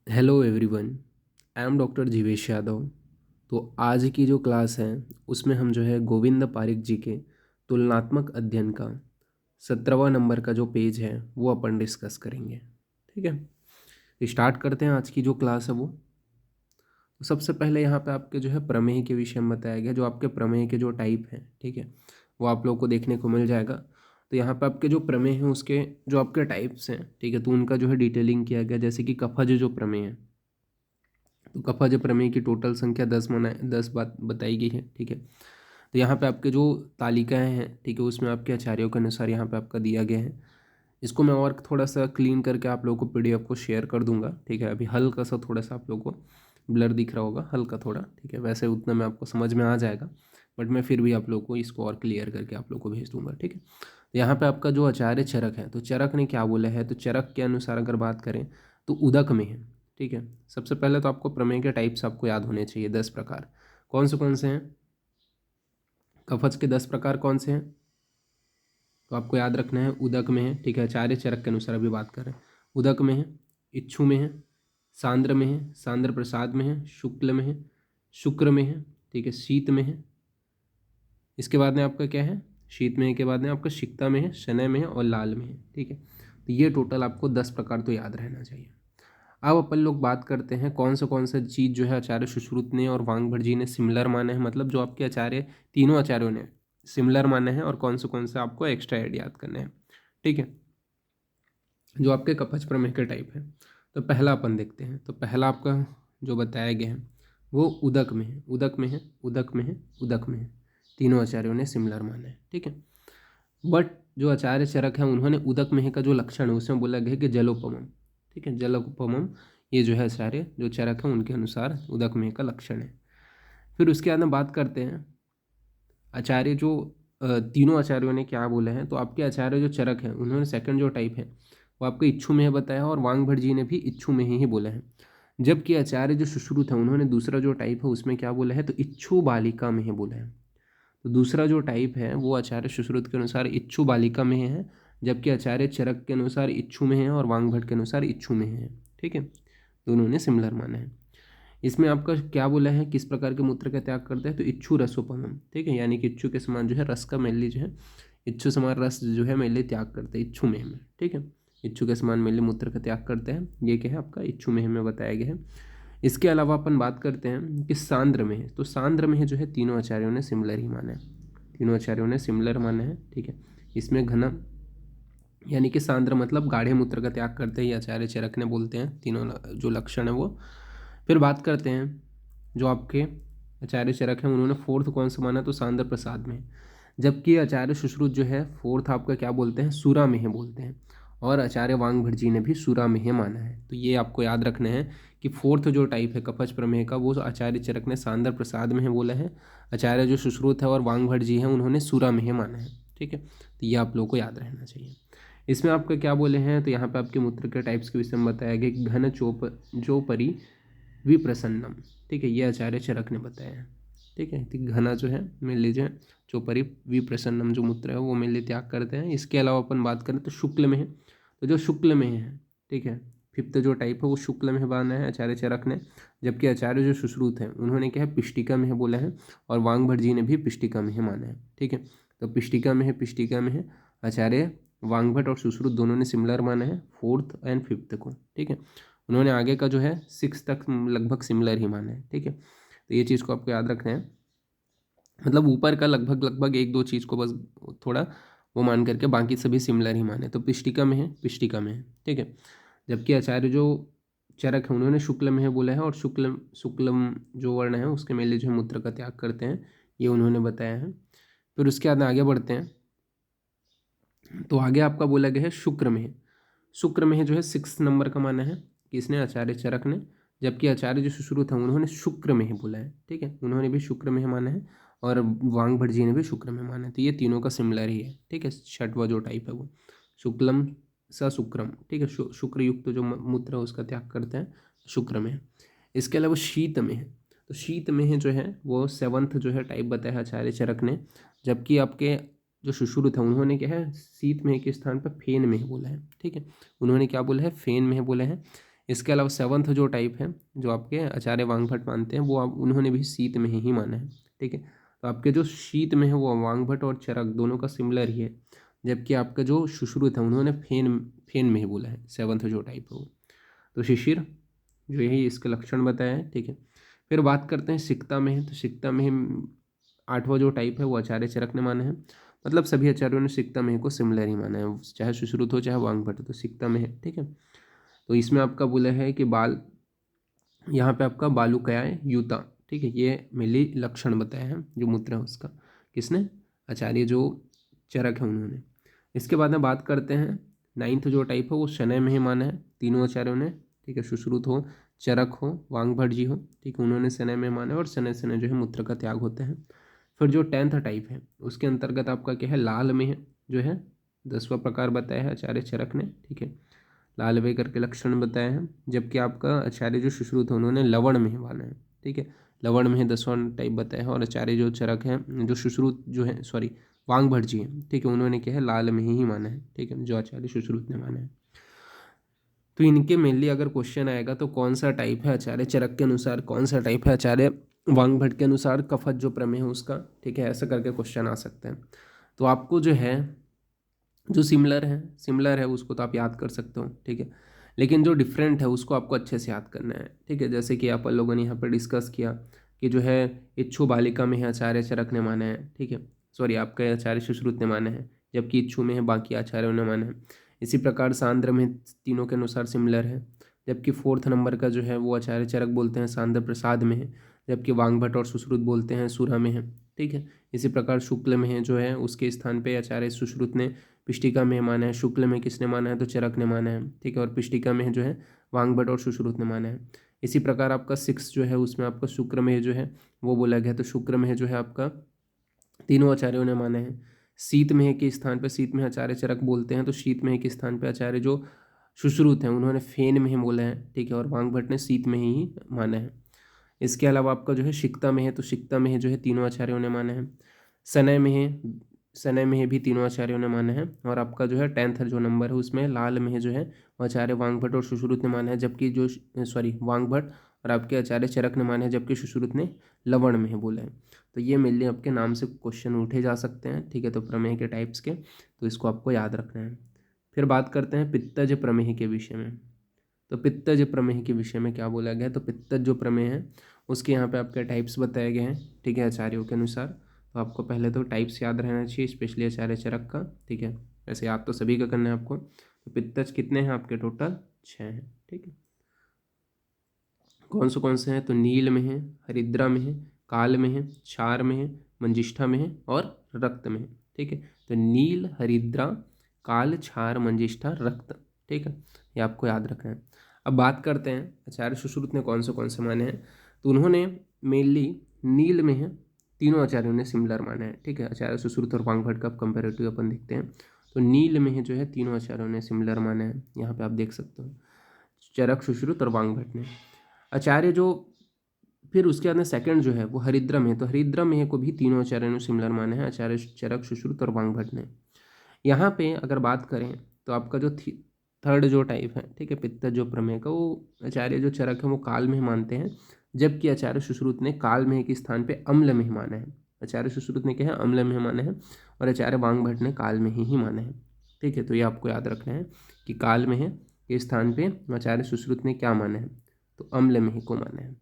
Hello everyone. I am doctor Jeevesh Yadav. तो आज की जो क्लास है उसमें हम जो है गोविंद पारिक जी के तुलनात्मक अध्ययन का 17वां नंबर का जो पेज है वो अपन डिस्कस करेंगे। ठीक है, स्टार्ट करते हैं आज की जो क्लास है वो। तो सबसे पहले यहाँ पे आपके जो है प्रमेय के विषय में बताया गया, जो आपके प्रमेय के जो टाइप हैं, ठीक है, वो आप लोगों को देखने को मिल जाएगा। तो यहाँ पे आपके जो प्रमेय हैं उसके जो आपके टाइप्स हैं, ठीक है, तो उनका जो है डिटेलिंग किया गया। जैसे कि कफज जो प्रमेय है, तो कफज प्रमेय की टोटल संख्या 10 बात बताई गई है। ठीक है, तो यहाँ पे आपके जो तालिकाएं हैं, ठीक है, उसमें आपके आचार्यों के अनुसार यहाँ पे आपका दिया गया है। इसको मैं और थोड़ा सा क्लीन करके आप लोगों को पीडीएफ को शेयर कर दूंगा। ठीक है, अभी हल्का सा थोड़ा सा आप लोगों को ब्लर दिख रहा होगा, हल्का थोड़ा। ठीक है, वैसे उतना में आपको समझ में आ जाएगा, बट मैं फिर भी आप लोगों को इसको और क्लियर करके आप लोगों को भेज दूंगा। ठीक है, तो यहाँ पे आपका जो आचार्य चरक है, तो चरक ने क्या बोला है, तो चरक के अनुसार अगर बात करें तो उदक में है। ठीक है, सबसे पहले तो आपको प्रमेय के टाइप्स आपको याद होने चाहिए, 10 प्रकार। कौन से हैं कफज के 10 प्रकार कौन से हैं, तो आपको याद रखना है। उदक में है, ठीक है, आचार्य चरक के अनुसार अभी बात करें। उदक में है, इच्छु में है, सांद्र में है, सांद्र प्रसाद में है, शुक्ल में है, शुक्र में है, ठीक है, शीत में है। इसके बाद में आपका क्या है, शीत में है के बाद में आपका शिक्ता में है, शनय में है और लाल में है। ठीक है, तो ये टोटल आपको 10 प्रकार तो याद रहना चाहिए। अब अपन लोग बात करते हैं कौन सा चीज़ जो है आचार्य सुश्रुत ने और वांगभट जी ने सिमिलर माने हैं, मतलब जो आपके आचार्य तीनों आचार्यों ने सिमिलर माने हैं, और कौन से आपको एक्स्ट्रा ऐड याद करने हैं। ठीक है, जो आपके कपच प्रमेय के टाइप है। तो पहला अपन देखते हैं। तो पहला आपका जो बताया गया है वो उदक में है, उदक में है, उदक में है, उदक में है। तीनों आचार्यों ने सिमिलर माना है। ठीक है, बट जो आचार्य चरक है उन्होंने उदक में का जो लक्षण है उसमें बोला गया है कि जलोपमम। ठीक है, जलोपमम, ये जो है आचार्य जो चरक है उनके अनुसार उदक में का लक्षण है। फिर उसके बाद में बात करते हैं आचार्य जो तीनों आचार्यों ने क्या बोले हैं। तो आपके आचार्य जो चरक हैं उन्होंने सेकंड जो टाइप है वो आपको इच्छु में है बताया, और वांगभट जी ने भी इच्छु में ही बोला है। जबकि आचार्य जो सुश्रुत है उन्होंने दूसरा जो टाइप है उसमें क्या बोला है, तो इच्छु बालिका में ही बोला है। तो दूसरा जो टाइप है वो आचार्य सुश्रुत के अनुसार इच्छु बालिका में है, जबकि आचार्य चरक के अनुसार इच्छु में है और वांगभट के अनुसार इच्छु में है। ठीक है, दोनों ने सिमिलर माना है। इसमें आपका क्या बोला है, किस प्रकार के मूत्र का त्याग करते हैं, तो इच्छु रसोपमम। ठीक है, यानी कि इच्छु के समान जो है रस का मेनली जो है, इच्छु समान रस जो है मेनली त्याग करते हैं इच्छु में। ठीक है, इच्छु के समान मेनली मूत्र का त्याग करते हैं, ये क्या है आपका इच्छु में बताया गया है। इसके अलावा अपन बात करते हैं कि सांद्र में है। तो सांद्र में है जो है तीनों आचार्यों ने सिमिलर ही माना है, तीनों आचार्यों ने सिमिलर माना है। ठीक है, इसमें घना यानी कि सांद्र मतलब गाढ़े मूत्र का त्याग करते ही आचार्य चरक ने बोलते हैं, तीनों जो लक्षण है वो। फिर बात करते हैं जो आपके आचार्य चरक हैं उन्होंने फोर्थ कौन सा माना, तो सांद्र प्रसाद में। जबकि आचार्य सुश्रुत जो है फोर्थ आपका क्या बोलते हैं, सूरा में है बोलते हैं, और आचार्य वांगभट जी ने भी सूरा में है माना है। तो ये आपको याद रखना है कि फोर्थ जो टाइप है कपच प्रमेय का वो आचार्य चरक ने सांद्र प्रसाद में है बोला है, आचार्य जो सुश्रुत है और वांगभट जी हैं उन्होंने सूरा में है माना है। ठीक है, तो ये आप लोगों को याद रहना चाहिए। इसमें आपका क्या बोले हैं, तो यहाँ पे आपके मूत्र के टाइप्स के विषय में बताया गया कि घन चोप जो परी विप्रसन्नम। ठीक है, ये आचार्य चरक ने बताया है। ठीक है, तो घना जो है मिल लीजिए, चोपरी विप्रसन्नम जो मूत्र है वो मिल त्याग करते हैं। इसके अलावा अपन बात करें तो शुक्ल में है, तो जो शुक्ल में है, ठीक है, फिफ्थ जो टाइप है वो शुक्ल में माना है आचार्य चरक ने। जबकि आचार्य जो सुश्रुत हैं उन्होंने क्या है पिष्टिका में है बोला है, और वांगभट जी ने भी पिष्टिका में है माना है। ठीक है, तो पिष्टिका में है, पिष्टिका में है, आचार्य वांगभट और सुश्रुत दोनों ने सिमिलर माना है फोर्थ एंड फिफ्थ को। ठीक है, उन्होंने आगे का जो है सिक्स तक लगभग सिमिलर ही माना है। ठीक है, तो ये चीज़ को आपको याद रखना है, मतलब ऊपर का लगभग लगभग एक दो चीज़ को बस थोड़ा वो मान करके बाकी सभी सिमिलर ही माने। तो पिष्टिका में है, पिष्टिका में है। ठीक है, जबकि आचार्य जो चरक है उन्होंने शुक्ल में है बोला है, और शुक्लम जो वर्ण है उसके मेले जो है मूत्र का त्याग करते हैं, ये उन्होंने बताया है। फिर उसके बाद आगे बढ़ते हैं। तो आगे आपका बोला गया है शुक्र में है, शुक्र में है जो है 6 नंबर का माना है किसने, आचार्य चरक ने। जबकि आचार्य जो सुश्रुत है उन्होंने शुक्र में ही बोला है। ठीक है, उन्होंने भी शुक्र में ही माना है, और वांगभट जी ने भी शुक्र में माना है। तो ये तीनों का सिमिलर ही है। ठीक है, छठवा जो टाइप है वो शुक्लम स शुक्रम। ठीक है, शुक्र युक्त जो मूत्र है उसका त्याग करते हैं, शुक्र में है। इसके अलावा शीत में है, तो शीत में है जो है वो सेवंथ जो है टाइप बताया आचार्य चरक ने। जबकि आपके जो सुश्रुत है उन्होंने क्या है शीत में के स्थान पर फेन में ही बोला है। ठीक है, उन्होंने क्या बोला है, फेन में बोला है। इसके अलावा सेवन्थ जो टाइप है, जो आपके आचार्य वांगभट्ट मानते हैं, वो आप उन्होंने भी शीत में ही माना है। ठीक है, तो आपके जो शीत में है वो वांगभट्ट और चरक दोनों का सिमिलर ही है, जबकि आपका जो सुश्रुत है उन्होंने फेन फेन में ही बोला है, सेवन्थ जो टाइप है वो। तो शिशिर जो यही इसके लक्षण बताया है। ठीक है, फिर बात करते हैं सिक्ता में है, तो सिक्ता में आठवां जो टाइप है वो आचार्य चरक ने माना है। मतलब सभी आचार्यों ने सिक्ता में को सिमिलर ही माना है, चाहे सुश्रुत हो चाहे वांगभट्ट, तो सिक्ता में है। ठीक है, तो इसमें आपका बोला है कि बाल, यहाँ पे आपका बालुकयाय युता। ठीक है, ये मेनली लक्षण बताया है जो मूत्र है उसका, किसने, आचार्य जो चरक है उन्होंने। इसके बाद में बात करते हैं नाइन्थ जो टाइप है वो शनय में ही माना है तीनों आचार्यों ने। ठीक है, सुश्रुत हो, चरक हो, वांगभट्ट जी हो, ठीक है, उन्होंने शनय में माना है, और शनय शनय जो है मूत्र का त्याग होते हैं। फिर जो 10th टाइप है उसके अंतर्गत आपका क्या है, लाल में है जो है 10वां प्रकार बताया है आचार्य चरक ने। ठीक है, लाल वे करके लक्षण बताए हैं, जबकि आपका आचार्य जो सुश्रुत है उन्होंने लवण में ही माना है। ठीक है, लवण में 10वां टाइप बताया है, और आचार्य जो चरक है जो सुश्रुत जो है, सॉरी वांगभट्ट जी हैं, ठीक है, उन्होंने क्या है लाल में ही माना है। ठीक है, जो आचार्य सुश्रुत ने माना है। तो इनके मेनली अगर क्वेश्चन आएगा तो कौन सा टाइप है आचार्य चरक के अनुसार, कौन सा टाइप है आचार्य वांगभट्ट के अनुसार, कफत जो प्रमेय है उसका। ठीक है, ऐसा करके क्वेश्चन आ सकते हैं। तो आपको जो है जो सिमिलर है उसको तो आप याद कर सकते हो। ठीक है, लेकिन जो डिफरेंट है उसको आपको अच्छे से याद करना है। ठीक है, जैसे कि आप लोगों ने यहाँ पर डिस्कस किया कि जो है इच्छु बालिका में है आचार्य चरक ने माना है। ठीक है, सॉरी आपका आचार्य सुश्रुत ने माना है, जबकि इच्छु में है बाकी आचार्यों ने माना है। इसी प्रकार सांद्र में तीनों के अनुसार सिमिलर है, जबकि 4th नंबर का जो है वो आचार्य चरक बोलते हैं सांद्र प्रसाद में है, जबकि वांगभट्ट और सुश्रुत बोलते हैं सुरा में है। ठीक है, इसी प्रकार शुक्ल में है जो है उसके स्थान पे आचार्य सुश्रुत ने पिष्टिका में माना है, शुक्ल में किसने माना है तो चरक ने माना है। ठीक है, और पिष्टिका में जो है वांगभट्ट और सुश्रुत ने माना है। इसी प्रकार आपका 6 जो है उसमें आपका शुक्र में जो है वो बोला गया, तो शुक्र में जो है आपका तीनों आचार्यों ने माने हैं। शीत में के स्थान पर शीत में आचार्य चरक बोलते हैं, तो शीत में के स्थान पर आचार्य जो सुश्रुत हैं उन्होंने फेन में बोला है। ठीक है, और वांगभट्ट ने शीत में ही माना है। इसके अलावा आपका जो है सिक्ता में है, तो सिक्ता में जो है तीनों आचार्यों ने माना है। शनय में है, शनय में भी तीनों आचार्यों ने माना है। और आपका जो है 10th जो नंबर है उसमें लाल में जो है वो आचार्य वांगभट्ट और सुश्रुत ने माना है, जबकि जो सॉरी वांगभट्ट और आपके आचार्य चरक ने माना है, जबकि सुश्रुत ने लवण में बोला है। तो ये मेनली आपके नाम से क्वेश्चन उठे जा सकते हैं। ठीक है, तो प्रमेय के टाइप्स के, तो इसको आपको याद रखना है। फिर बात करते हैं पित्तज प्रमेय के विषय में। तो पित्तज प्रमेय के विषय में क्या बोला गया है, तो पित्तज जो प्रमेय है उसके यहाँ पे आपके टाइप्स बताए गए हैं। ठीक है, आचार्यों के अनुसार। तो आपको पहले तो टाइप्स याद रहना चाहिए, स्पेशली आचार्य चरक का। ठीक है, वैसे याद तो सभी का करना है आपको। तो पित्तज कितने हैं आपके, टोटल 6 हैं। ठीक है, कौन से हैं, तो नील में है, हरिद्रा में है, काल में है, क्षार में है, मंजिष्ठा में है और रक्त में है। ठीक है, तो नील, हरिद्रा, काल, क्षार, मंजिष्ठा, रक्त। ठीक है, ये आपको याद रखना है। अब बात करते हैं आचार्य सुश्रुत ने कौन से माने हैं। तो उन्होंने मेनली नील में है तीनों आचार्यों ने सिमिलर माना है। ठीक है, आचार्य सुश्रुत और वांगभट्ट का कंपेरेटिव अपन देखते हैं। तो नील में है जो है तीनों आचार्यों ने सिमिलर माना है, यहाँ पे आप देख सकते हो, चरक, सुश्रुत और वांगभट्ट ने। आचार्य जो फिर उसके बाद में सेकंड जो है वो हरिद्रा में है, तो हरिद्रा में को भी तीनों आचार्यों ने सिमिलर माने हैं, आचार्य चरक, सुश्रुत और वांगभट्ट ने। यहाँ पे अगर बात करें तो आपका जो थर्ड जो टाइप है, ठीक है, पित्त जो प्रमेय का, वो आचार्य जो चरक है वो काल में मानते हैं, जबकि आचार्य सुश्रुत ने काल में के स्थान पे अम्ल में माना है। आचार्य सुश्रुत ने क्या है, अम्ल में माना है, और आचार्य वांगभट्ट ने काल में ही माना है। ठीक है, तो ये आपको याद रखना है कि काल में है के स्थान पे आचार्य सुश्रुत ने क्या माना है, तो अम्ल में ही को माना है।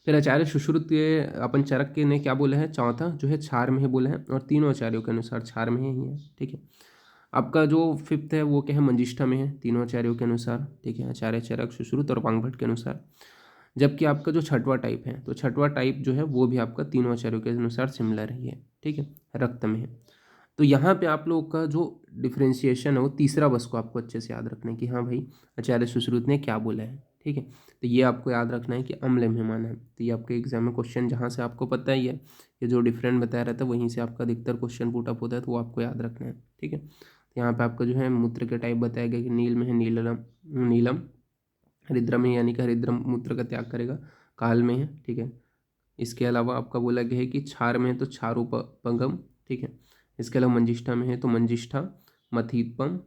फिर आचार्य सुश्रुत के अपन चरक के ने क्या बोला है, चौथा जो है क्षार में ही बोला है, और तीनों आचार्यों के अनुसार क्षार में ही है। ठीक है, आपका जो 5th है वो क्या है, मंजिष्ठा में है तीनों आचार्यों के अनुसार। ठीक है, आचार्य चरक, सुश्रुत और वांगभट्ट के अनुसार। जबकि आपका जो छठवां टाइप है, तो छठवां टाइप जो है वो भी आपका तीनों आचार्यों के अनुसार सिमिलर ही है। ठीक है, रक्त में है। तो यहाँ पे आप लोगों का जो डिफ्रेंशिएशन है वो तीसरा बस को आपको अच्छे से याद रखना है कि हाँ भाई आचार्य सुश्रुत ने क्या बोला है। ठीक है, तो ये आपको याद रखना है कि अम्ल में माना है। तो ये आपके एग्जाम में क्वेश्चन जहाँ से आपको पता ही है, ये जो डिफरेंट बताया रहता है वहीं से आपका अधिकतर क्वेश्चन पुटअप होता है, तो वो आपको याद रखना है। ठीक है, तो यहाँ पे आपका जो है मूत्र के टाइप बताया गया कि नील में है नीलम नीलम, हरिद्रा में यानी कि हरिद्रम मूत्र का त्याग करेगा, काल में है। ठीक है, इसके अलावा आपका बोला गया है कि क्षार में है तो क्षारोपगम। ठीक है, इसके अलावा मंजिष्ठा में है तो मंजिष्ठा, मथीपम,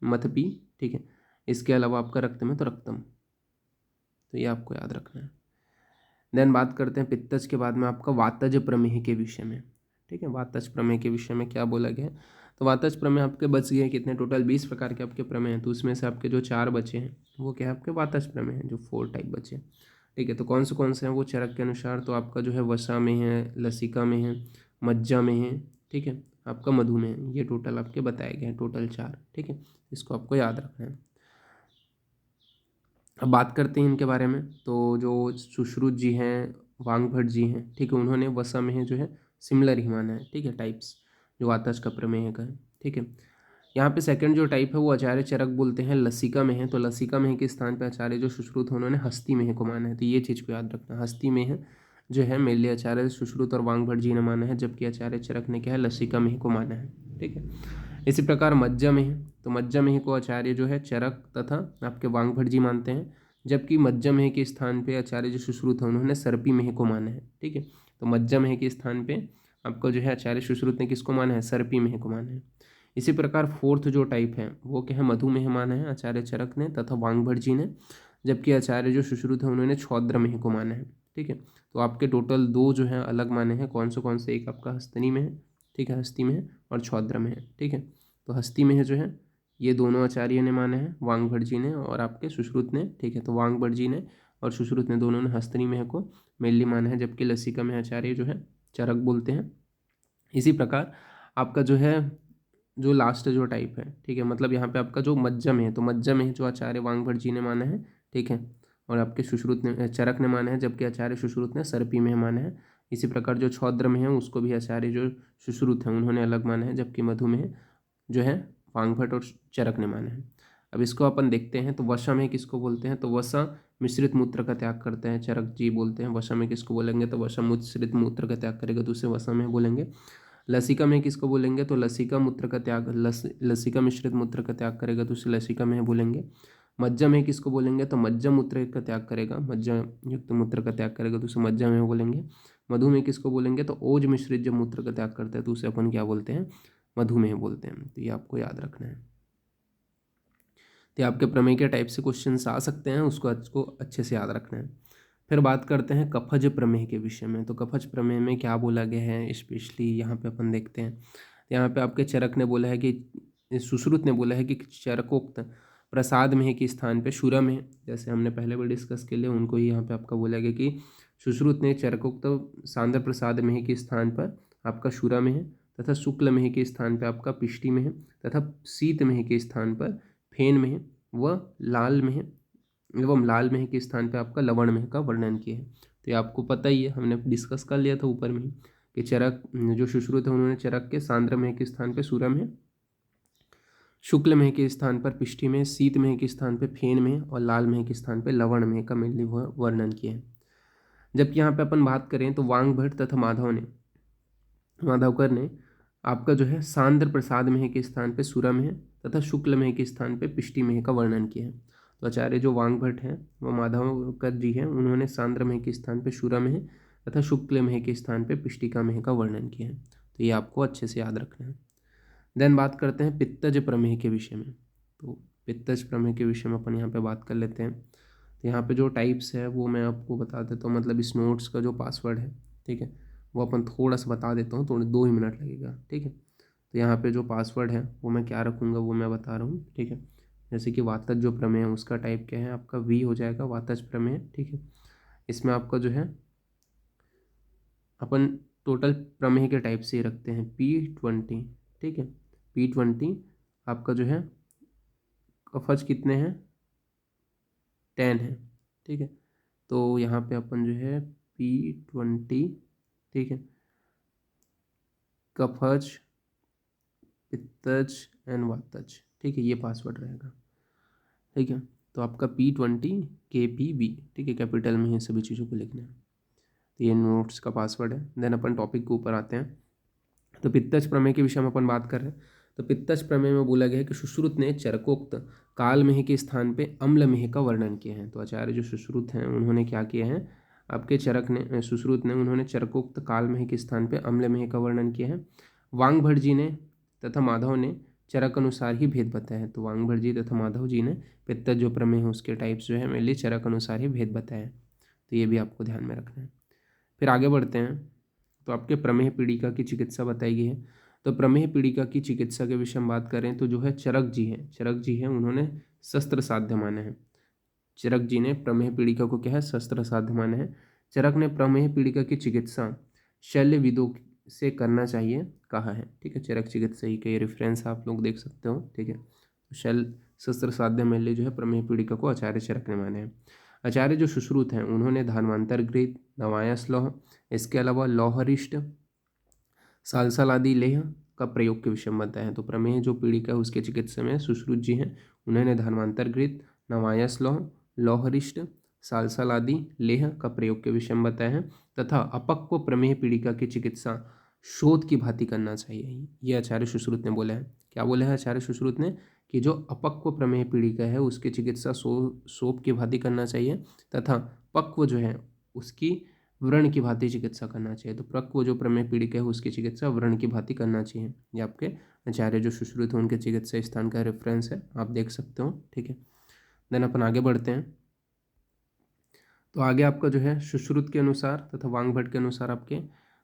मथपी। ठीक है, इसके अलावा आपका रक्तम है तो रक्तम, तो ये आपको याद रखना है। देन बात करते हैं पित्तज के बाद में आपका वातज प्रमेह के विषय में। ठीक है, वातज प्रमेह के विषय में क्या बोला गया है, तो वातज प्रमेह आपके बच गए कितने, टोटल 20 प्रकार के आपके प्रमेह हैं, तो उसमें से आपके जो 4 बचे हैं वो क्या है आपके वातज प्रमेह हैं, जो 4 टाइप बचे। ठीक है, तो कौन से हैं वो चरक के अनुसार, तो आपका जो है वसा में है, लसिका में है, मज्जा में है, ठीक है, आपका मधु में है। ये टोटल आपके बताए गए हैं, टोटल 4। ठीक है, इसको आपको याद रखना है। अब बात करते हैं इनके बारे में। तो जो सुश्रुत जी हैं, वांगभट जी हैं, ठीक है, उन्होंने वसा में जो है सिमिलर ही माना है। ठीक है, टाइप्स जो वातज का प्रमेय का है। ठीक है, यहाँ पे सेकंड जो टाइप है वो आचार्य चरक बोलते हैं, लसिका में है। तो लसिका में के स्थान पे आचार्य जो सुश्रुत है उन्होंने हस्ती में को माना है। तो ये चीज़ को याद रखना, हस्ती में जो है मेरे लिए आचार्य सुश्रुत और वांगभट जी ने माना है, जबकि आचार्य चरक ने क्या है लसिका में को माना है। ठीक है, इसी प्रकार मज्जा में है, तो मज्जा में को आचार्य जो है चरक तथा आपके वांगभट जी मानते हैं, जबकि मज्जा में के स्थान पे आचार्य जो सुश्रुत है उन्होंने सर्पी में को माना है। ठीक है, तो मज्जा में के स्थान पे आपको जो है आचार्य सुश्रुत ने किसको माना है, सर्पी में को माना है। इसी प्रकार फोर्थ जो टाइप है वो क्या है, मधुमेह माना है आचार्य चरक ने तथा वांगभट जी ने, जबकि आचार्य जो सुश्रुत है उन्होंने छौद्र में को माना है। ठीक है, तो आपके टोटल 2 जो है अलग माने हैं, कौन से, एक आपका हस्तनी में है, ठीक है, हस्ती में है, और छौद्र में है। ठीक है, तो हस्ती में जो है ये दोनों आचार्य ने माने हैं, वांगभट जी ने और आपके सुश्रुत ने। ठीक है, तो वांगभट जी ने और सुश्रुत ने दोनों ने हस्तनी में को मेनली माना है, जबकि लसिका में आचार्य जो है चरक बोलते हैं। इसी प्रकार आपका जो है जो लास्ट जो टाइप है, ठीक है, मतलब यहाँ पे आपका जो मज्जम है, तो मज्जम है जो आचार्य वांगभट जी ने माना है। ठीक है, और आपके सुश्रुत ने चरक ने माना है, जबकि आचार्य सुश्रुत ने सर्पी में माना है। इसी प्रकार जो छौद्र में है उसको भी आचार्य जो सुश्रुत हैं उन्होंने अलग माना है, जबकि मधु में जो है वांगभट और चरक ने माना है। अब इसको अपन देखते हैं, तो वसा में किसको बोलते हैं, तो वसा मिश्रित मूत्र का त्याग करते हैं, चरक जी बोलते हैं। वसा में किसको बोलेंगे, तो वसा मिश्रित मूत्र का त्याग करेगा तो उसे वसा में बोलेंगे। लसिका में किसको बोलेंगे, तो लसिका मूत्र का त्याग, लसिका मिश्रित मूत्र का त्याग करेगा तो उसे लसिका में बोलेंगे। मज्जा में किसको बोलेंगे, तो मज्जा मूत्र का त्याग करेगा, मज्जा युक्त मूत्र का त्याग करेगा तो उसे मज्जा में बोलेंगे। मधु में किसको बोलेंगे, तो ओज मिश्रित जब मूत्र का त्याग करता है तो उसे अपन क्या बोलते हैं, मधुमेह बोलते हैं। तो ये आपको याद रखना है। तो आपके प्रमेय के टाइप से क्वेश्चन आ सकते हैं, उसको अच्छे से याद रखना है। फिर बात करते हैं कफज प्रमेय के विषय में। तो कफज प्रमेय में क्या बोला गया है, स्पेशली यहाँ पे अपन देखते हैं। यहाँ पे आपके चरक ने बोला है कि सुश्रुत ने बोला है कि चरकोक्त प्रसाद में के स्थान पे शुरा में, जैसे हमने पहले भी डिस्कस के लिए उनको ही यहाँ पे आपका बोला गया कि सुश्रुत ने चरकोक्त सांद्र प्रसाद में के स्थान पर आपका शुरा में है, तथा शुक्ल में के स्थान पर आपका पिष्टि में है, तथा शीत में के स्थान पर फेन में व लाल में एवं लाल मेह के स्थान पे आपका लवण मेह का वर्णन किया है। तो ये आपको पता ही है, हमने डिस्कस कर लिया था ऊपर में ही कि चरक जो सुश्रुत है उन्होंने चरक के सांद्र मेह के स्थान पे सूरा में, शुक्ल मेह के स्थान पर पिष्टि में, शीत मेह के स्थान पे फेन में और लाल मेह के स्थान पे लवण मेह का मेनली वर्णन किया है। जबकि यहाँ पे अपन बात करें तो वांगभट तथा माधवकर ने आपका जो है सांद्र प्रसाद मेह के स्थान पे सूरा मेह तथा शुक्ल मेह के स्थान पे पिष्टि मेह का वर्णन किया है। तो आचार्य जो वांगभट हैं वो माधवकर जी हैं, उन्होंने सांद्र मेह के स्थान पे शूरा मेह तथा शुक्ल मेह के स्थान पे पिष्टिका मेह का वर्णन किया है। तो ये आपको अच्छे से याद रखना है। देन बात करते हैं पित्तज प्रमेह के विषय में। तो पित्तज प्रमेह के विषय में अपन यहाँ पे बात कर लेते हैं। तो यहाँ पे जो टाइप्स है वो मैं आपको बता देता हूँ, मतलब इस नोट्स का जो पासवर्ड है, ठीक है, वो अपन थोड़ा सा बता देता हूँ, थोड़े 2 ही मिनट लगेगा। ठीक है, तो यहाँ पे जो पासवर्ड है वो मैं क्या रखूँगा वो मैं बता रहा हूँ। ठीक है, जैसे कि वातज जो प्रमेय है उसका टाइप क्या है, आपका वी हो जाएगा, वातज प्रमेय। ठीक है, इसमें आपका जो है अपन टोटल प्रमेय के टाइप से ही रखते हैं P20। ठीक है, P20 आपका जो है कफज कितने हैं, 10 है। ठीक है, तो यहाँ पे अपन जो है P20, ठीक है, कफज, पित्तज एंड वातज, ठीक है, ये पासवर्ड रहेगा। ठीक है, तो आपका P20 KPB, ठीक है, कैपिटल में ये सभी चीज़ों को लिखना है। तो ये नोट्स का पासवर्ड है। देन अपन टॉपिक के ऊपर आते हैं। तो पित्तज प्रमेय के विषय में अपन बात कर रहे हैं। तो पित्तज प्रमेय में बोला गया है कि सुश्रुत ने चरकोक्त काल मेह के स्थान पे अम्ल मेह का वर्णन किया है। तो आचार्य जो सुश्रुत हैं उन्होंने क्या किया है, आपके चरक ने सुश्रुत ने उन्होंने चरकोक्त काल मेह के स्थान पे अम्ल मेह का वर्णन किया है। वांगभट जी ने तथा माधव ने चरक अनुसार ही भेद बताया है। तो वांगभट जी तथा माधव जी ने पित्त जो प्रमेय है उसके टाइप्स जो है मेनली चरक अनुसार ही भेद बताया है। तो ये भी आपको ध्यान में रखना है। फिर आगे बढ़ते हैं। तो आपके प्रमेह पीड़िका की चिकित्सा बताई गई है। तो प्रमेह पीड़िका की चिकित्सा के विषय में बात करें तो जो है चरक जी हैं उन्होंने शस्त्र साध्य माने हैं। चरक जी ने प्रमेह पीड़िका को क्या है, शस्त्र साध्य माने हैं। चरक ने प्रमेह पीड़िका की चिकित्सा शल्यविदों से करना चाहिए कहा है। ठीक है, चरक चिकित्सा ही के रेफरेंस आप लोग देख सकते हो। ठीक है, शस्त्र साध्य में जो है प्रमेह पीड़िका को आचार्य चरक ने माने हैं। आचार्य जो सुश्रुत हैं उन्होंने धान्वंतर गृहीत, नवायस लौह, इसके अलावा लौहरिष्ट, सालसाल आदि लेह का प्रयोग के विषय में बताया है। तो प्रमेह जो पीड़िका है उसके चिकित्सा में सुश्रुत जी हैं, उन्होंने धान्वंतर गृहीत, नवायस लौह, लौहरिष्ट, सालसाल आदि लेह का प्रयोग के विषय में बताया है तथा अपक्व प्रमेह पीड़िका की चिकित्सा शोध की भांति करना चाहिए। ये आचार्य सुश्रुत ने बोला है। क्या बोला है आचार्य सुश्रुत ने कि जो अपक्व प्रमेह पीड़िका है उसकी चिकित्सा शोध की भांति करना चाहिए तथा पक्व जो है उसकी व्रण की भांति चिकित्सा करना चाहिए। तो पक्व जो प्रमेह पीड़िका है उसकी चिकित्सा व्रण की भांति करना चाहिए। ये आपके आचार्य जो सुश्रुत है उनके चिकित्सा स्थान का रेफरेंस है, आप देख सकते हो। ठीक है, देन अपन आगे बढ़ते हैं। तो आगे आपका जो है सुश्रुत के अनुसार तथा वांगभट के अनुसार आपके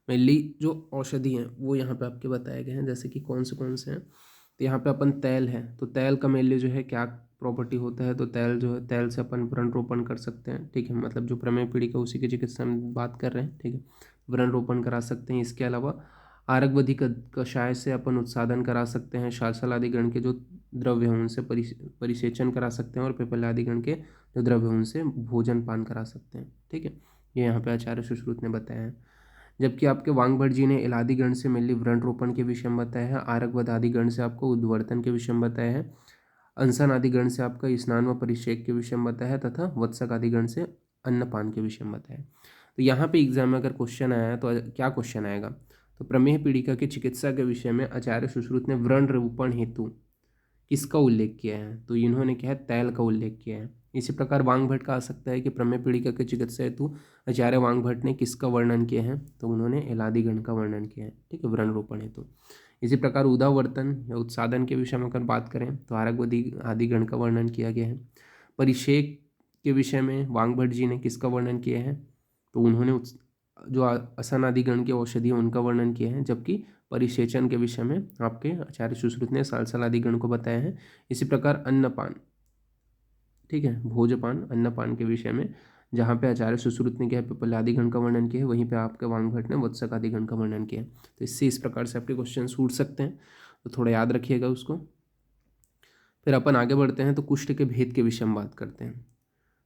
मेनली जो औषधि हैं वो यहाँ पे आपके बताए गए हैं, जैसे कि कौन से हैं। तो यहाँ पे अपन तैल है, तो तैल का मेनली जो है क्या प्रॉपर्टी होता है, तो तैल जो है तैल से अपन व्रण रोपण कर सकते हैं। ठीक है, मतलब जो प्रमेह पीड़िका उसी की चिकित्सा में बात कर रहे हैं। ठीक है, व्रण रोपण करा सकते हैं। इसके अलावा आरगवधि कषाय से अपन उत्सादन करा सकते हैं। शालसाल आदि गण के जो द्रव्य हैं उनसे परिसेचन करा सकते हैं और पिपल आदि गण के जो द्रव्य हैं उनसे भोजन पान करा सकते हैं। ठीक है, ये यहाँ पे आचार्य सुश्रुत ने बताया है। जबकि आपके वांगभट जी ने इलादि गण से मिली व्रण रोपण के विषय में बताया है। आरगवध आदि गण से आपको उद्वर्तन के विषय में बताया है। अंसन आदि गण से आपका स्नान व परिषेक के विषय में बताया है तथा वत्सक आदि गण से अन्नपान के विषय में बताया है। तो यहाँ पे एग्जाम में अगर क्वेश्चन आया तो क्या क्वेश्चन आएगा, तो प्रमेह पीड़िका की चिकित्सा के विषय में आचार्य सुश्रुत ने व्रण रोपण हेतु किसका उल्लेख किया है, तो इन्होंने क्या है तैल का उल्लेख किया है। इसी प्रकार वांगभट का आ सकता है कि प्रमेह पीड़िका के चिकित्सा हेतु आचार्य वांगभट ने किसका वर्णन किया है, तो उन्होंने एलादिगण का वर्णन किया है। ठीक है, व्रण रोपण हेतु। इसी प्रकार उदावर्तन या उत्सादन के विषय में अगर बात करें तो आरगवधि आदि गण का वर्णन किया गया है। परिषेक के विषय में वांगभट जी ने किसका वर्णन किया है, तो उन्होंने जो असन आदि गण के औषधि उनका वर्णन किया है। जबकि परिसेचन के विषय में आपके आचार्य सुश्रुत ने सालसाल आदि गण को बताया है। इसी प्रकार अन्नपान, ठीक है, भोजपान अन्नपान के विषय में जहाँ पे आचार्य सुश्रुत ने क्या पिपल आदि गण का वर्णन किया है, वहीं पे आपके वांगभट ने वत्सक आदि गण का वर्णन किया है। तो इससे इस प्रकार से आपके क्वेश्चन छूट सकते हैं, तो थोड़ा याद रखिएगा उसको। फिर अपन आगे बढ़ते हैं तो कुष्ठ के भेद के विषय में बात करते हैं।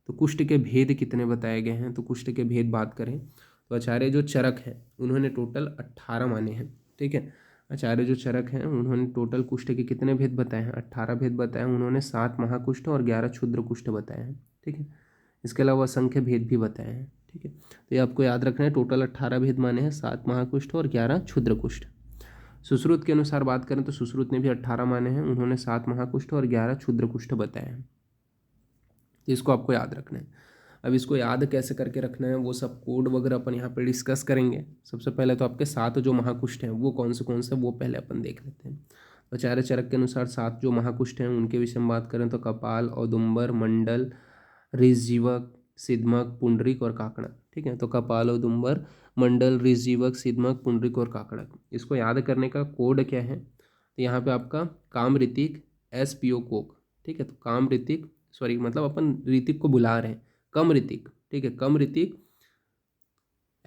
तो कुष्ठ के भेद कितने बताए गए हैं, तो कुष्ठ के भेद बात करें तो आचार्य जो चरक हैं उन्होंने टोटल 18 माने हैं। ठीक है, आचार्य जो चरक हैं उन्होंने टोटल कुष्ठ के कितने भेद बताए हैं, 18 भेद बताए हैं। उन्होंने 7 महाकुष्ठ और 11 क्षुद्र कुष्ठ बताए हैं। ठीक है, इसके अलावा असंख्य भेद भी बताए हैं। ठीक है, तो ये आपको याद रखना है, टोटल 18 भेद माने हैं, 7 महाकुष्ठ और 11 क्षुद्र कुष्ठ। सुश्रुत के अनुसार बात करें तो सुश्रुत ने भी 18 माने हैं, उन्होंने 7 महाकुष्ठ और 11 क्षुद्र कुष्ठ बताए हैं। इसको आपको याद रखना है। अब इसको याद कैसे करके रखना है वो सब कोड वगैरह अपन यहाँ पे डिस्कस करेंगे। सबसे पहले तो आपके 7 जो महाकुष्ठ हैं वो कौन से वो पहले अपन देख लेते हैं। आचार्य चरक के अनुसार 7 जो महाकुष्ठ हैं उनके विषय में बात करें तो कपाल, औदुंबर, मंडल, ऋषजीवक, सिद्धमक, पुंडरीक और काकड़क। ठीक है, तो कपाल, औदुंबर, मंडल, ऋषजीवक, सिद्धमक, पुंडरीक और काकड़क। इसको याद करने का कोड क्या है, तो यहाँ पे आपका काम ऋतिक SPO कोक। ठीक है, तो काम ऋतिक सॉरी मतलब अपन ऋतिक को बुला रहे हैं कम ऋतिक। ठीक है, कम ऋतिक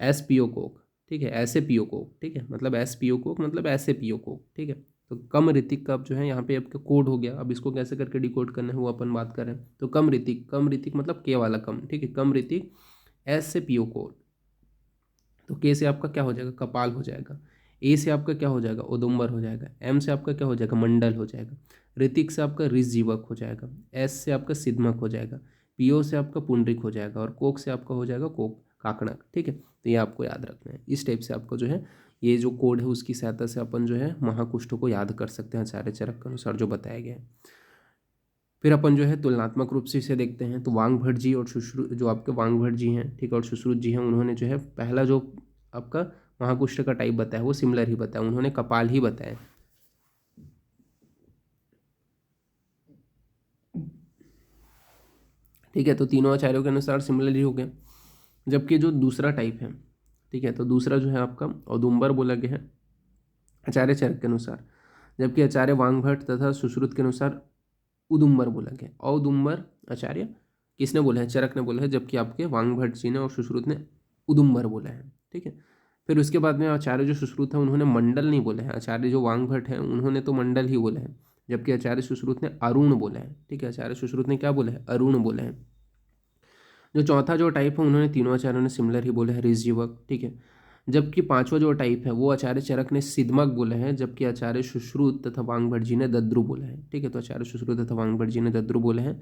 SPO कोक। ठीक है, ऐसे PO कोक। ठीक है, मतलब SPO कोक मतलब ऐसे PO कोक। ठीक है, तो कम ऋतिक का जो है यहाँ पे आपका कोड हो गया। अब इसको कैसे करके डिकोड करना है वो अपन बात करें तो कम ऋतिक मतलब के वाला कम। ठीक है, कम ऋतिक S से PO कोड। तो के से आपका क्या हो जाएगा, कपाल हो जाएगा। ए से आपका क्या हो जाएगा, औदुंबर हो जाएगा। एम से आपका क्या हो जाएगा, मंडल हो जाएगा। ऋतिक से आपका ऋषजीवक हो जाएगा। एस से आपका सिद्धमक हो जाएगा। पीओ से आपका पुंडरिक हो जाएगा और कोक से आपका हो जाएगा कोक काकड़क। ठीक है, तो ये आपको याद रखना है। इस टाइप से आपको जो है ये जो कोड है उसकी सहायता से अपन जो है महाकुष्ठों को याद कर सकते हैं आचार्य चरक के अनुसार जो बताया गया है। फिर अपन जो है तुलनात्मक रूप से इसे देखते हैं तो वांगभट जी और सुश्रुत जो आपके वांगभट जी हैं, ठीक है, और सुश्रुत जी हैं, उन्होंने जो है पहला जो आपका महाकुष्ठ का टाइप बताया वो सिमिलर ही बताया, उन्होंने कपाल ही बताया। ठीक है, तो तीनों आचार्यों के अनुसार सिमिलर हो गया। जबकि जो दूसरा टाइप है, ठीक है, तो दूसरा जो है आपका औदुंबर बोला गया है आचार्य चरक के अनुसार, जबकि आचार्य वांगभट्ट तथा सुश्रुत के अनुसार उदुम्बर बोला गया। औदुम्बर आचार्य किसने बोला है? चरक ने बोला है, जबकि आपके वांगभट्ट जी ने और सुश्रुत ने उदुम्बर बोला है। ठीक है, फिर उसके बाद में आचार्य जो सुश्रुत है उन्होंने मंडल नहीं बोला है, आचार्य जो वांगभट्ट है उन्होंने तो मंडल ही बोला है, जबकि आचार्य सुश्रुत ने अरुण बोला है। ठीक है, आचार्य सुश्रुत ने क्या बोला है? अरुण बोला है। जो चौथा जो टाइप है उन्होंने तीनों आचार्यों ने सिमिलर ही बोला है, ऋषजीवक। ठीक है, जबकि पांचवा जो टाइप है वो आचार्य चरक ने सिद्धमक बोला है, जबकि आचार्य सुश्रुत तथा वांगभट्ट जी ने दद्रु बोला है। ठीक है, तो आचार्य सुश्रुत तथा वांगभट्ट जी ने दद्रु बोला है।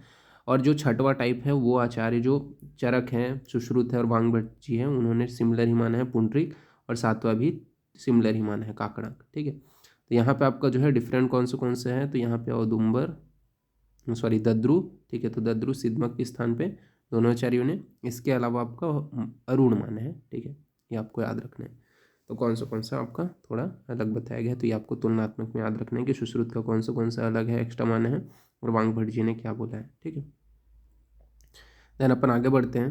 और जो छठवा टाइप है वो आचार्य जो चरक हैं, सुश्रुत है और वांगभट्ट जी हैं, उन्होंने सिमिलर ही माना है पुंडरीक, और सातवां भी सिमिलर ही माना है काकड़क। ठीक है, तो यहाँ पे आपका जो है डिफरेंट कौन से हैं, तो यहाँ पे औदुंबर, सॉरी दद्रु। ठीक है, तो दद्रु सिद्धमक के स्थान पे दोनों आचार्यों ने, इसके अलावा आपका अरुण माना है। ठीक है, ये आपको याद रखना है। तो कौन सा आपका थोड़ा अलग बताया गया है, तो ये आपको तुलनात्मक में याद रखना है कि सुश्रुत का कौन सा अलग है, एक्स्ट्रा माना है, और वांगभट्ट जी ने क्या बोला है। ठीक है, देन अपन आगे बढ़ते हैं।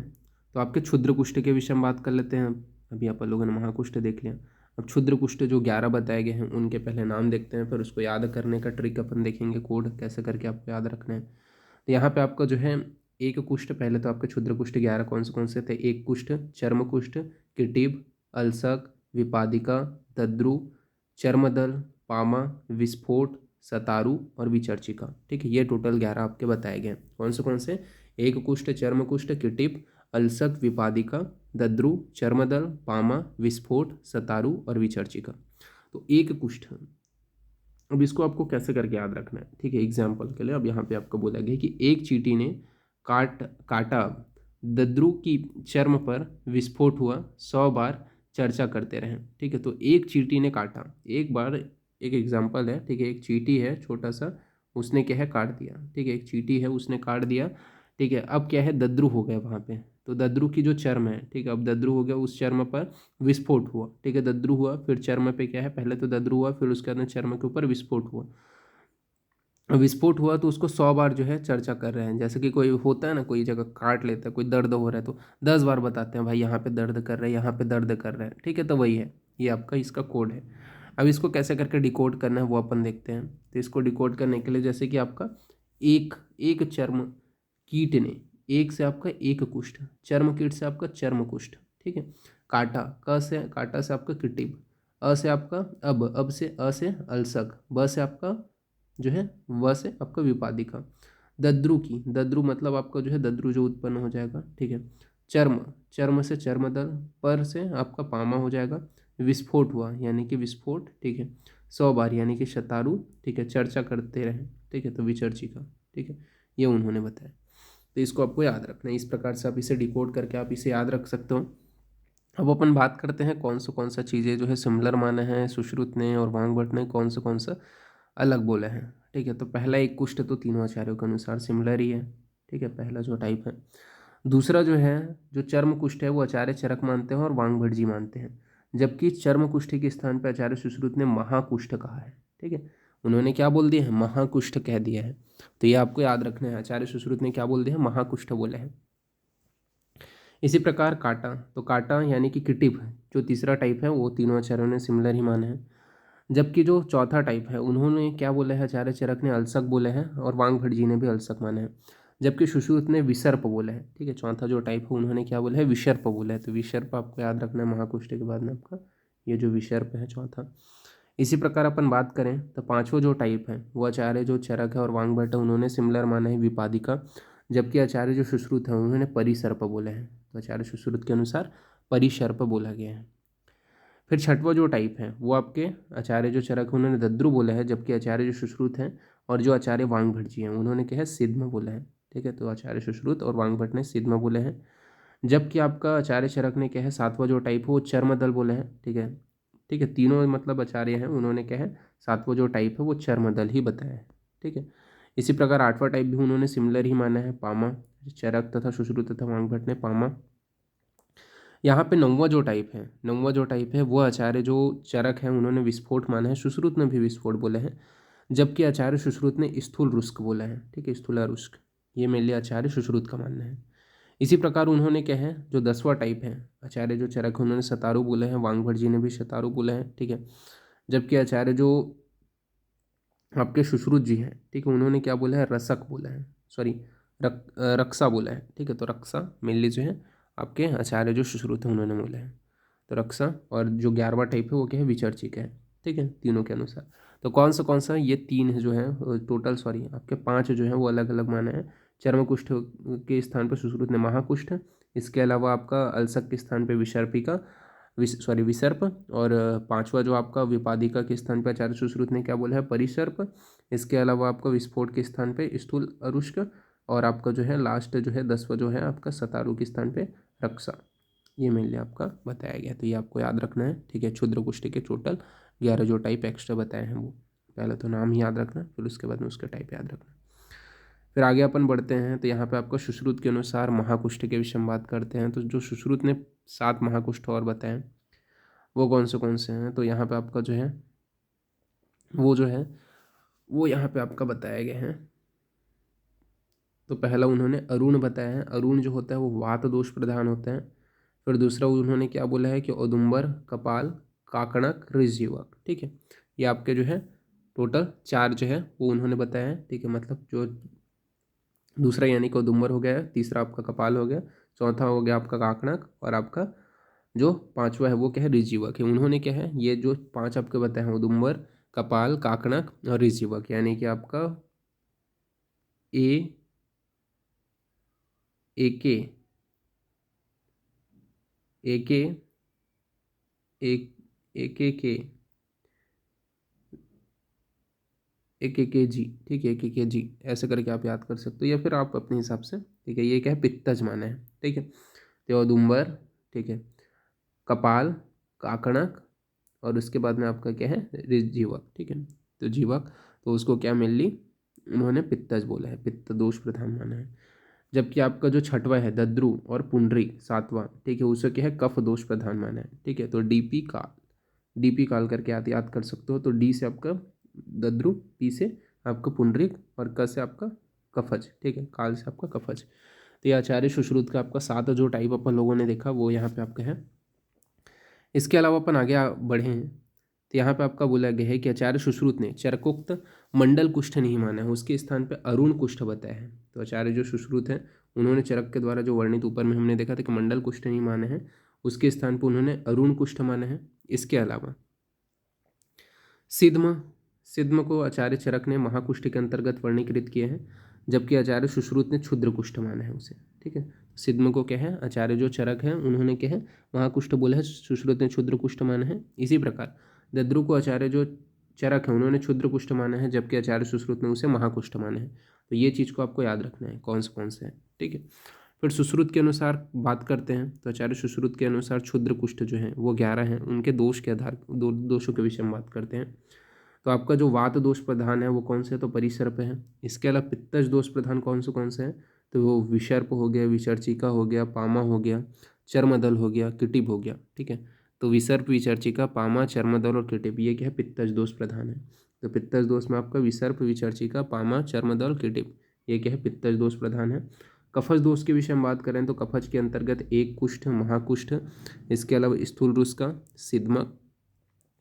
तो आपके क्षुद्र कुष्ठ के विषय में बात कर लेते हैं। अभी आप लोगों ने महाकुष्ठ देख लिया, अब क्षुद्र कुष्ठ जो 11 बताए गए हैं उनके पहले नाम देखते हैं, फिर उसको याद करने का ट्रिक अपन देखेंगे, कोड कैसे करके आपको याद रखना है। तो यहाँ पे आपका जो है एक कुष्ठ, पहले तो आपके क्षुद्र कुष्ठ 11 कौन से थे? एक कुष्ठ, चर्म कुष्ठ, किटिब, अल्सक, विपादिका, दद्रु, चर्मदल, पामा, विस्फोट, सतारू और विचर्चिका। ठीक है, ये टोटल 11 आपके बताए गए। कौन से? एक कुष्ठ, चर्म कुष्ठ, किटिप, अल्सक, विपादिका, दद्रु, चर्मदल, पामा, विस्फोट, सतारू और विचर्चिका। तो एक कुष्ठ, अब इसको आपको कैसे करके याद रखना है? ठीक है, एग्जाम्पल के लिए अब यहाँ पे आपको बोला गया कि एक चींटी ने काटा, दद्रु की चर्म पर विस्फोट हुआ, 100 बार चर्चा करते रहें। ठीक है, तो एक चींटी ने काटा, एक बार, एक एग्जाम्पल है। ठीक है, एक चींटी है छोटा सा, उसने क्या है? काट दिया। ठीक है, एक चींटी है उसने काट दिया। ठीक है, अब क्या है? दद्रु हो गया वहाँ पे, तो दद्रु की जो चर्म है, ठीक है, अब दद्रु हो गया, उस चर्म पर विस्फोट हुआ। ठीक है, दद्रु हुआ, फिर चर्म पे क्या है? पहले तो दद्रु हुआ, फिर उसके बाद चर्म के ऊपर विस्फोट हुआ। विस्फोट हुआ तो उसको 100 बार जो है चर्चा कर रहे हैं। जैसे कि कोई होता है ना, कोई जगह काट लेता है, कोई दर्द हो रहा है तो 10 बार बताते हैं, भाई यहाँ पे दर्द कर रहा है, यहाँ पे दर्द कर रहा है। ठीक है, तो वही है, ये आपका इसका कोड है। अब इसको कैसे करके डिकोड करना है वो अपन देखते हैं। तो इसको डिकोड करने के लिए जैसे कि आपका एक एक चर्म कीट ने, एक से आपका एक कुष्ठ, चर्म कीट से आपका चर्म कुष्ठ। ठीक है, काटा, काटा से आपका किटिब, अ से आपका अब से अ से अल्सक, ब से आपका जो है व से आपका विपादिका, दद्रु की, दद्रु मतलब आपका जो है दद्रु जो उत्पन्न हो जाएगा। ठीक है, चर्म, चर्म से चर्मदल, पर से आपका पामा हो जाएगा, विस्फोट हुआ यानी कि विस्फोट। ठीक है, 100 बार यानी कि शतारू। ठीक है, चर्चा करते रहे। ठीक है, तो विचर्चिका। ठीक है, ये उन्होंने बताया। तो इसको आपको याद रखना है, इस प्रकार से आप इसे डिकोड करके आप इसे याद रख सकते हो। अब अपन बात करते हैं कौन सा चीज़ें जो है सिमिलर माना है सुश्रुत ने और वांगभट्ट ने, कौन सा अलग बोला है। ठीक है, तो पहला एक कुष्ठ तो तीनों आचार्यों के अनुसार सिमिलर ही है। ठीक है, पहला जो टाइप है। दूसरा जो है, जो चर्म कुष्ठ है वो आचार्य चरक मानते हैं और वांगभट्ट जी मानते हैं, जबकि चर्म कुष्ठ के स्थान पर आचार्य सुश्रुत ने महाकुष्ठ कहा है। ठीक है, उन्होंने क्या बोल दिया है? महाकुष्ठ कह दिया है। तो ये आपको याद रखना है, आचार्य सुश्रुत ने क्या बोल दिया है? महाकुष्ठ बोला है। इसी प्रकार काटा, तो काटा यानी कि किटिप, जो तीसरा टाइप है वो तीनों आचार्यों ने सिमिलर ही माना है। जबकि जो चौथा टाइप है उन्होंने क्या बोला है? आचार्य चरक ने अल्सक बोले हैं और वांगभट्ट जी ने भी अल्सक माना है, जबकि सुश्रुत ने विसर्प बोला है। ठीक है, चौथा जो टाइप है उन्होंने क्या बोला है? विसर्प बोला है। तो विसर्प आपको याद रखना है, महाकुष्ठ के बाद में आपका ये जो विसर्प है चौथा। इसी प्रकार अपन बात करें तो पांचवा जो टाइप है वो आचार्य जो चरक है और वांगभट्ट है उन्होंने सिमिलर माना है, विपादिका, जबकि आचार्य जो सुश्रुत है उन्होंने परिसर्प बोला है। तो आचार्य सुश्रुत के अनुसार परिसर्प बोला गया है। फिर छठवा जो टाइप है वो आपके आचार्य जो चरक है उन्होंने दद्रु बोला है, जबकि आचार्य जो सुश्रुत हैं और जो आचार्य वांगभट्ट जी हैं उन्होंने क्या है? सिद्धम बोला है। ठीक है, तो आचार्य सुश्रुत और वांगभट्ट ने सिद्धम बोले हैं, जबकि आपका आचार्य चरक ने क्या है? सातवां जो टाइप है वो चर्मदल बोला है। ठीक है, ठीक है, तीनों मतलब आचार्य हैं, उन्होंने क्या है? सातवां जो टाइप है वो चर्मदल ही बताया है। ठीक है, इसी प्रकार आठवां टाइप भी उन्होंने सिमिलर ही माना है, पामा, चरक तथा सुश्रुत तथा वांगभट्ट ने पामा। यहाँ पे नौवां जो टाइप है वो आचार्य जो चरक है उन्होंने विस्फोट माना है, सुश्रुत ने भी विस्फोट बोला है, जबकि आचार्य सुश्रुत ने स्थूल रुस्क बोला है। ठीक है, स्थूला रुस्क। ये मेरे लिए आचार्य सुश्रुत का मानना है। इसी प्रकार उन्होंने क्या है जो 10वां टाइप है आचार्य जो चरक है उन्होंने शतारू बोले हैं, वांगभट जी ने भी शतारू बोले हैं, ठीक है। जबकि आचार्य जो आपके सुश्रुत जी हैं, ठीक है, उन्होंने क्या बोला है, रसक बोला है, सॉरी रक्षा बोला है, ठीक है। तो रक्षा मेनली जो है आपके आचार्य जो सुश्रुत है उन्होंने बोला है। तो रक्षा और जो 11वां टाइप है वो क्या है, विचर्चिक है, ठीक है, तीनों के अनुसार। तो कौन सा ये 3 जो है टोटल, सॉरी आपके 5 जो है वो अलग अलग माने हैं। चर्म कुष्ठ के स्थान पर सुश्रुत ने महाकुष्ठ, इसके अलावा आपका अल्सक के स्थान पर विसर्पिका, विसर्प, और 5वां जो आपका विपादिका के स्थान पर आचार्य सुश्रुत ने क्या बोला है, परिसर्प। इसके अलावा आपका विस्फोट के स्थान पे स्थूल अरुष्क, और आपका जो है लास्ट जो है 10वां जो है आपका सतारू के स्थान पे रक्षा। ये मेनली आपका बताया गया, तो ये आपको याद रखना है, ठीक है। क्षुद्र कुष्ठ के टोटल 11 जो टाइप एक्स्ट्रा बताए हैं वो पहले तो नाम ही याद रखना, फिर उसके बाद में उसका टाइप याद रखना। फिर आगे अपन बढ़ते हैं, तो यहाँ पे आपको सुश्रुत के अनुसार महाकुष्ठ के विषय में बात करते हैं। तो जो सुश्रुत ने 7 महाकुष्ठ और बताए वो कौन से हैं, तो यहाँ पे आपका जो है वो यहाँ पे आपका बताया गया है। तो पहला उन्होंने अरुण बताया है, अरुण जो होता है वो वात दोष प्रधान होता है। फिर दूसरा उन्होंने क्या बोला है कि औदुंबर, कपाल, काकणक, ऋषजीवक, ठीक है। ये आपके जो है टोटल 4 जो है वो उन्होंने बताया है, ठीक है। मतलब जो दूसरा यानी कि औदुंबर हो गया, तीसरा आपका कपाल हो गया, चौथा हो गया आपका काकणक, और आपका जो 5वां है वो क्या है, ऋषजीवक है। उन्होंने क्या है ये जो 5 आपके बताए हैं, औदुंबर, कपाल, काकणक और ऋषजीवक, यानी कि आपका ए एके एके एक एके के जी, ठीक है, एक जी ऐसे करके आप याद कर सकते हो, या फिर आप अपने हिसाब से, ठीक है। ये क्या है, पित्तज माना है, ठीक है। तो औदुंबर, ठीक है, कपाल, काकणक, और उसके बाद में आपका क्या है, जीवक, ठीक है। तो जीवक, तो उसको क्या मेनली उन्होंने पित्तज बोला है, पित्त दोष प्रधान माना है। जबकि आपका जो 6वां है दद्रु और पुंडरी 7वां, ठीक है, उसे क्या है, कफ दोष प्रधान माना है, ठीक है। तो डीपी काल करके याद कर सकते हो। तो डी से आपका दद्रु, पी से आपका पुंडरीक, और क से आपका कफज, ठीक है, काल से आपका कफज। तो ये आचार्य सुश्रुत का आपका 7 जो टाइप अपन लोगों ने देखा वो यहाँ पे आपका है। इसके अलावा अपन आगे बढ़े हैं, तो यहाँ पे आपका बोला गया है कि आचार्य सुश्रुत ने चरकोक्त मंडल कुष्ठ नहीं माना है, उसके स्थान पे अरुण कुष्ठ बताया है। तो आचार्य जो सुश्रुत है उन्होंने चरक के द्वारा जो वर्णित ऊपर में हमने देखा था कि मंडल कुष्ठ नहीं माने हैं, उसके स्थान पर उन्होंने अरुण कुष्ठ माना है। इसके अलावा सिद्म सिद्म को आचार्य चरक ने महाकुष्ठ के अंतर्गत वर्णीकृत किए हैं, जबकि आचार्य सुश्रुत ने क्षुद्र कुष्ठ माना है उसे, ठीक है। सिद्म को क्या है, आचार्य जो चरक है उन्होंने क्या है महाकुष्ठ बोला है, सुश्रुत ने क्षुद्र कुष्ठ माना है। इसी प्रकार दद्रु को आचार्य जो चरक है उन्होंने क्षुद्र कुष्ठ माना है, जबकि आचार्य सुश्रुत ने उसे महाकुष्ठ माना है। तो ये चीज़ को आपको याद रखना है कौन से है, ठीक है। फिर सुश्रुत के अनुसार बात करते हैं, तो आचार्य सुश्रुत के अनुसार क्षुद्र कुष्ठ जो है वो 11 हैं, उनके दोष के आधार दोषों के विषय में बात करते हैं। तो आपका जो वात दोष प्रधान है वो कौन से है, तो परिसर्प है। इसके अलावा पित्तज दोष प्रधान कौन से हैं, तो वो विसर्प हो गया, विचर्चिका हो गया, पामा हो गया, चर्मदल हो गया, किटिप हो गया, ठीक है। तो विसर्प, विचर्चिका, पामा, चर्मदल और किटिप, ये क्या है, पित्तज दोष प्रधान है। तो पित्तज दोष में आपका विसर्प, विचर्चिका, पामा, चर्मदल, किटिप, ये क्या है, पित्तज दोष प्रधान है। कफज दोष के विषय में बात करें तो कफज के अंतर्गत एक कुष्ठ, महाकुष्ठ, इसके अलावा स्थूल रुस्का, सिद्मक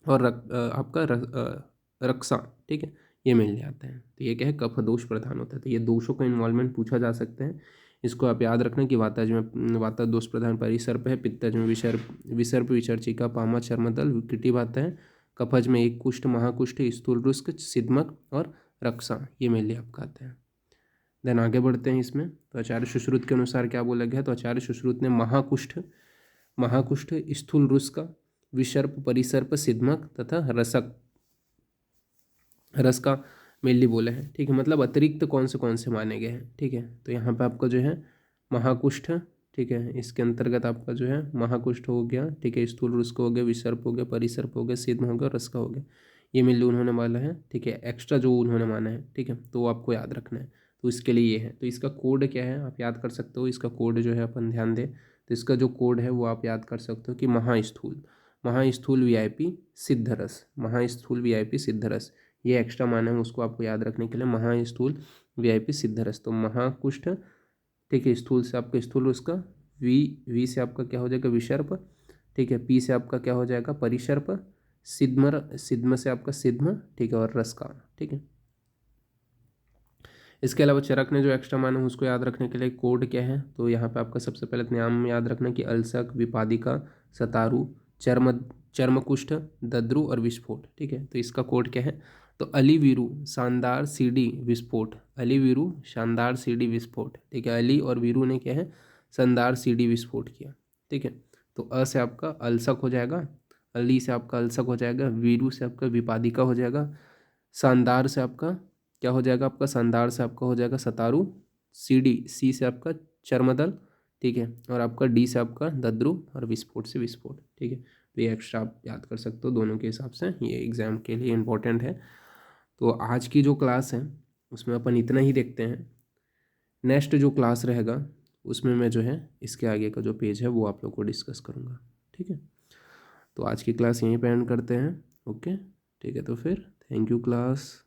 और रक्षा, ठीक है, ये मिल जाते हैं। तो ये क्या है, कफ दोष प्रधान होता है। तो ये दोषों का इन्वॉल्वमेंट पूछा जा सकता है, इसको आप याद रखना कि वाताज में वाता दोष प्रधान परिसर्प है, पित्तज में विसर्प, विचर्चिका, पामा, चर्मदल, किटिब आता है, कफज में एक कुष्ठ, महाकुष्ठ, स्थूल रुस्क, सिद्मक और रक्षा, ये मेनली आपका आता है। देन आगे बढ़ते हैं इसमें, तो आचार्य सुश्रुत के अनुसार क्या बोला गया, तो आचार्य सुश्रुत ने महाकुष्ठ, स्थूल रुस्क, विसर्प, परिसर्प, सिद्मक तथा रस का मेनली बोला है, ठीक है। मतलब अतिरिक्त कौन से माने गए हैं, ठीक है। तो यहाँ पे आपका जो है महाकुष्ठ, ठीक है, इसके अंतर्गत आपका जो है महाकुष्ठ हो गया, ठीक है, स्थूल रुस्क हो गया, विसर्प हो गया, परिसर्प हो गया, सिद्म हो गया, रस का हो गया, ये मेनली उन्होंने माना है, ठीक है। एक्स्ट्रा जो उन्होंने माना है, ठीक है, तो वो आपको याद रखना है। तो इसके लिए ये है, तो इसका कोड क्या है आप याद कर सकते हो, इसका कोड जो है अपन ध्यान दें, तो इसका जो कोड है वो आप याद कर सकते हो कि महास्थूल वीआईपी सिद्धरस, महास्थूल वीआईपी सिद्धरस, ये एक्स्ट्रा मान है उसको आपको याद रखने के लिए। महास्थूल वीआईपी सिद्धरस, तो महाकुष्ठ, ठीक है, स्थूल से आपका स्थूल, उसका वी से आपका क्या हो जाएगा विसर्प, ठीक है, पी से आपका क्या हो जाएगा परिसर्प, सिद्म से आपका सिद्म, ठीक है, और रस का, ठीक है। इसके अलावा चरक ने जो एक्स्ट्रा मान है उसको याद रखने के लिए कोड क्या है, तो यहाँ पे आपका सबसे पहले नाम याद रखना कि अल्सक, विपादिका, सतारू, चर्म चर्मकुष्ठ, दद्रु और विस्फोट, ठीक है। तो इसका कोड क्या है, तो अली वीरू शानदार सीडी विस्फोट, अली वीरू शानदार सीडी विस्फोट, ठीक है। अली और वीरू ने क्या है शानदार सीडी विस्फोट किया, ठीक है। तो अ से आपका अल्सक हो जाएगा, अली से आपका अल्सक हो जाएगा, वीरू से आपका विपादिका हो जाएगा, शानदार से आपका क्या हो जाएगा, आपका शानदार से आपका हो जाएगा सतारू, सी से आपका चर्मदल, ठीक है, और आपका डी से आपका दद्रु, और विस्फोट से विस्फोट, ठीक है। तो ये एक्स्ट्रा आप याद कर सकते हो दोनों के हिसाब से, ये एग्जाम के लिए इम्पोर्टेंट है। तो आज की जो क्लास है उसमें अपन इतना ही देखते हैं। नेक्स्ट जो क्लास रहेगा उसमें मैं जो है इसके आगे का जो पेज है वो आप लोग को डिस्कस करूँगा, ठीक है। तो आज की क्लास यहीं पे एंड करते हैं, ओके, ठीक है। तो फिर थैंक यू क्लास।